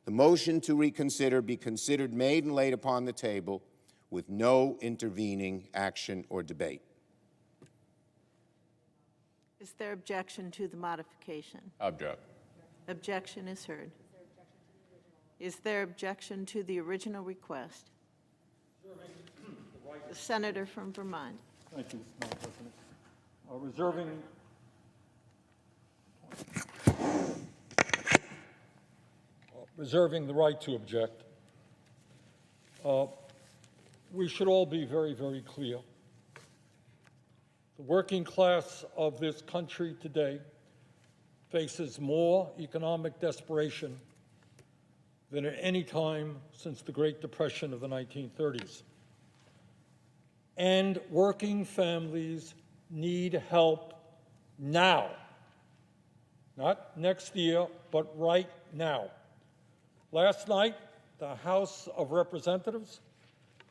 the motion to reconsider be considered made and laid upon the table with no intervening action or debate. Is there objection to the modification? Object. Objection is heard. Is there objection to the original request? The senator from Vermont. Thank you, Madam President. Reserving the right to object. We should all be very, very clear. The working class of this country today faces more economic desperation than at any time since the Great Depression of the 1930s. And working families need help now. Not next year, but right now. Last night, the House of Representatives,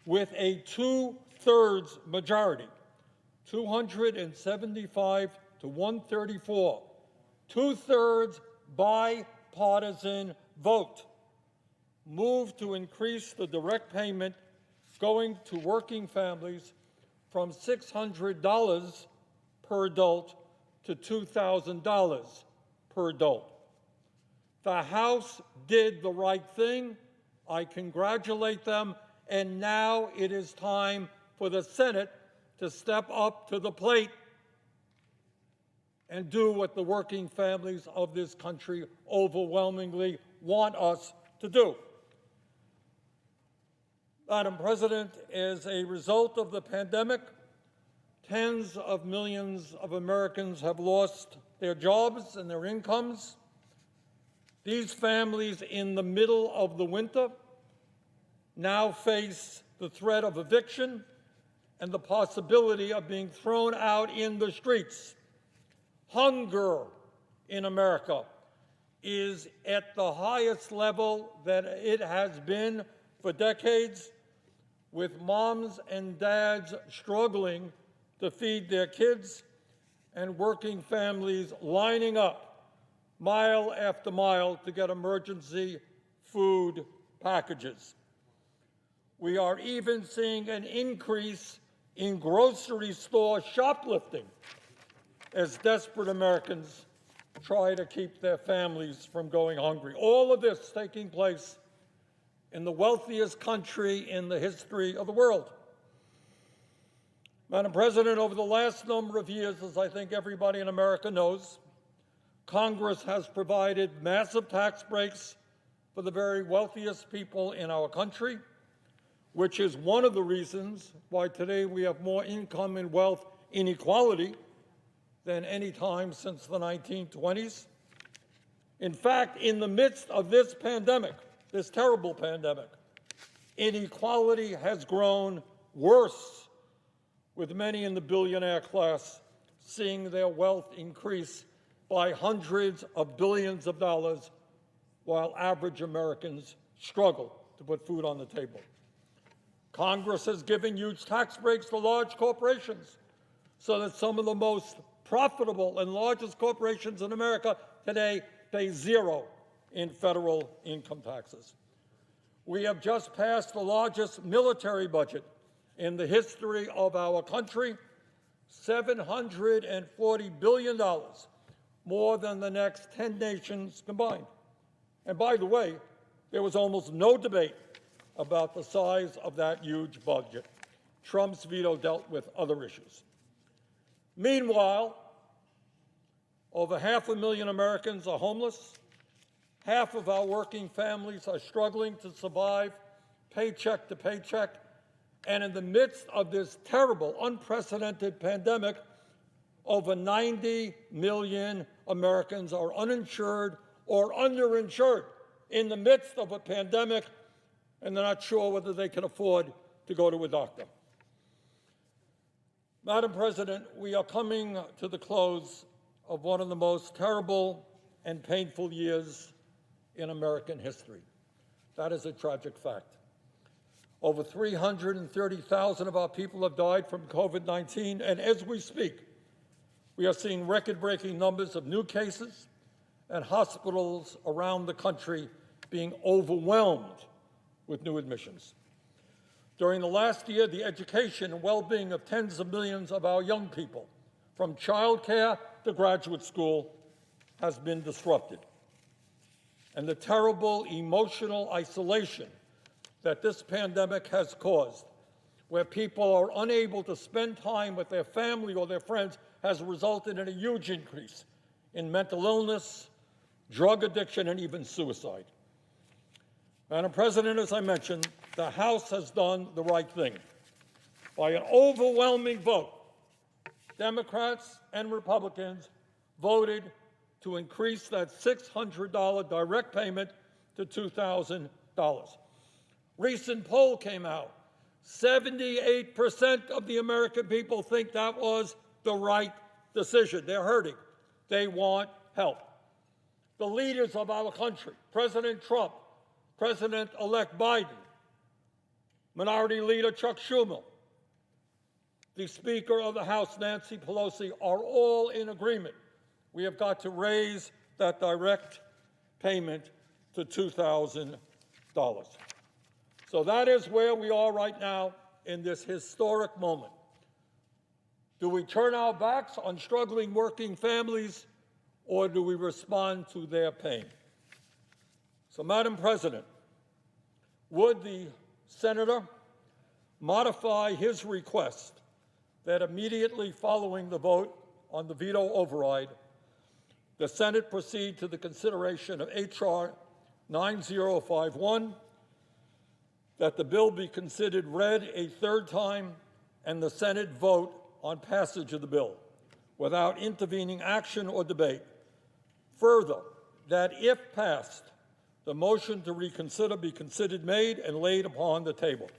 with a two-thirds majority, 275 to 134, two-thirds bipartisan vote, moved to increase the direct payment going to working families from $600 per adult to $2,000 per adult. The House did the right thing. I congratulate them. And now it is time for the Senate to step up to the plate and do what the working families of this country overwhelmingly want us to do. Madam President, as a result of the pandemic, tens of millions of Americans have lost their jobs and their incomes. These families in the middle of the winter now face the threat of eviction and the possibility of being thrown out in the streets. Hunger in America is at the highest level that it has been for decades, with moms and dads struggling to feed their kids and working families lining up mile after mile to get emergency food packages. We are even seeing an increase in grocery store shoplifting as desperate Americans try to keep their families from going hungry. All of this taking place in the wealthiest country in the history of the world. Madam President, over the last number of years, as I think everybody in America knows, Congress has provided massive tax breaks for the very wealthiest people in our country, which is one of the reasons why today we have more income and wealth inequality than any time since the 1920s. In fact, in the midst of this pandemic, this terrible pandemic, inequality has grown worse, with many in the billionaire class seeing their wealth increase by hundreds of billions of dollars, while average Americans struggle to put food on the table. Congress has given huge tax breaks to large corporations so that some of the most profitable and largest corporations in America today pay zero in federal income taxes. We have just passed the largest military budget in the history of our country, $740 billion, more than the next 10 nations combined. And by the way, there was almost no debate about the size of that huge budget. Trump's veto dealt with other issues. Meanwhile, over 500,000 Americans are homeless. Half of our working families are struggling to survive paycheck to paycheck. And in the midst of this terrible, unprecedented pandemic, over 90 million Americans are uninsured or underinsured in the midst of a pandemic, and they're not sure whether they can afford to go to a doctor. Madam President, we are coming to the close of one of the most terrible and painful years in American history. That is a tragic fact. Over 330,000 of our people have died from COVID-19, and as we speak, we are seeing record-breaking numbers of new cases, and hospitals around the country being overwhelmed with new admissions. During the last year, the education and well-being of tens of millions of our young people, from childcare to graduate school, has been disrupted. And the terrible emotional isolation that this pandemic has caused, where people are unable to spend time with their family or their friends, has resulted in a huge increase in mental illness, drug addiction, and even suicide. Madam President, as I mentioned, the House has done the right thing. By an overwhelming vote, Democrats and Republicans voted to increase that $600 direct payment to $2,000. Recent poll came out. 78% of the American people think that was the right decision. They're hurting. They want help. The leaders of our country, President Trump, President-elect Biden, Minority Leader Chuck Schumer, the Speaker of the House, Nancy Pelosi, are all in agreement. We have got to raise that direct payment to $2,000. So that is where we are right now in this historic moment. Do we turn our backs on struggling working families, or do we respond to their pain? So, Madam President, would the senator modify his request that immediately following the vote on the veto override, the Senate proceed to the consideration of H.R. 9051, that the bill be considered read a third time, and the Senate vote on passage of the bill without intervening action or debate. Further, that if passed, the motion to reconsider be considered made and laid upon the table.